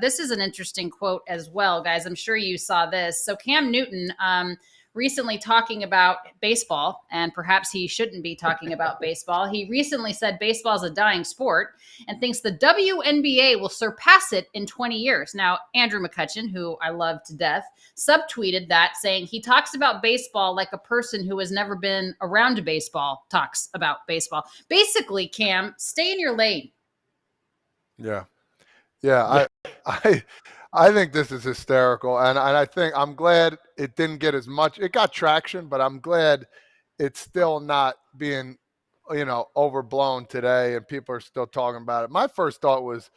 This is an interesting quote as well, guys. I'm sure you saw this. So Cam Newton recently talking about baseball, and perhaps he shouldn't be talking about baseball. He recently said baseball is a dying sport and thinks the WNBA will surpass it in 20 years. Now, Andrew McCutchen, who I love to death, subtweeted that saying he talks about baseball like a person who has never been around baseball talks about baseball. Basically, Cam, stay in your lane. Yeah. Yeah, I think this is hysterical, and I think I'm glad it didn't get as much. It got traction, but I'm glad it's still not being, overblown today, and people are still talking about it. My first thought was,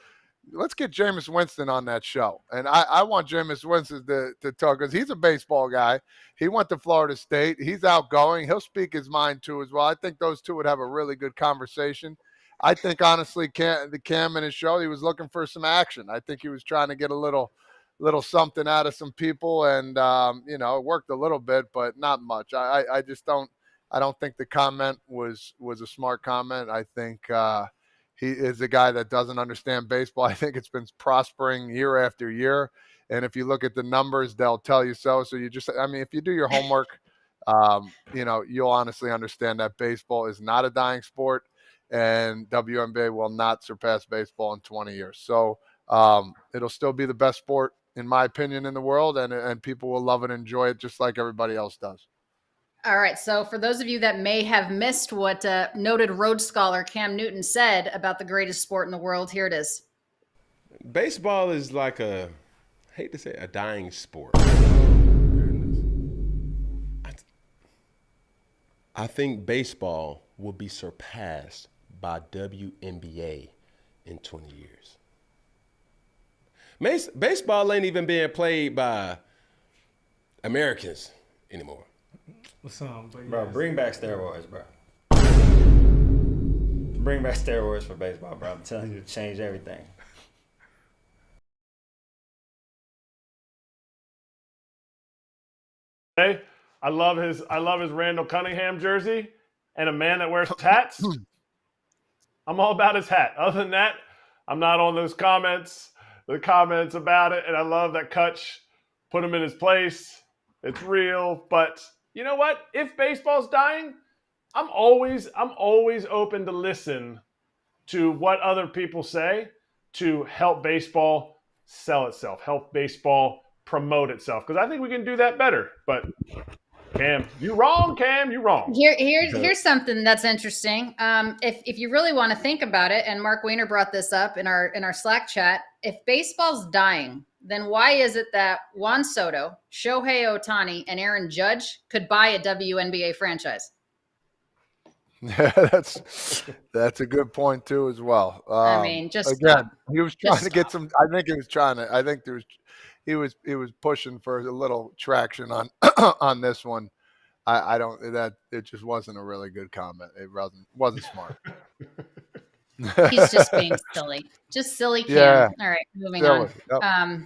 let's get Jameis Winston on that show, and I want Jameis Winston to talk because he's a baseball guy. He went to Florida State. He's outgoing. He'll speak his mind too as well. I think those two would have a really good conversation. I think honestly, Cam in his show, he was looking for some action. I think he was trying to get a little something out of some people, and it worked a little bit, but not much. I just don't. I don't think the comment was a smart comment. I think he is a guy that doesn't understand baseball. I think it's been prospering year after year, and if you look at the numbers, they'll tell you so. So if you do your homework, you'll honestly understand that baseball is not a dying sport. And WNBA will not surpass baseball in 20 years. So it'll still be the best sport, in my opinion, in the world, and people will love it and enjoy it just like everybody else does. All right. So for those of you that may have missed what noted Rhodes Scholar Cam Newton said about the greatest sport in the world, here it is. Baseball is like I hate to say a dying sport. I think baseball will be surpassed by WNBA in 20 years. Baseball ain't even being played by Americans anymore. Bro, bring back steroids, bro. Bring back steroids for baseball, bro. I'm telling you to change everything. Hey, I love his Randall Cunningham jersey and a man that wears tats. I'm all about his hat. Other than that, I'm not on the comments about it. And I love that Kutch put him in his place. It's real. But you know what? If baseball's dying, I'm always open to listen to what other people say to help baseball sell itself, help baseball promote itself. Because I think we can do that better. But Cam, you wrong. Here's something that's interesting. If you really want to think about it, and Mark Weiner brought this up in our Slack chat, if baseball's dying, then why is it that Juan Soto, Shohei Ohtani, and Aaron Judge could buy a WNBA franchise? Yeah, that's a good point too as well. He was trying to get some. He was pushing for a little traction on on this one. It just wasn't a really good comment. It wasn't smart. He's just being silly. Just silly Cam. Yeah. All right, moving Silly. on. Yep.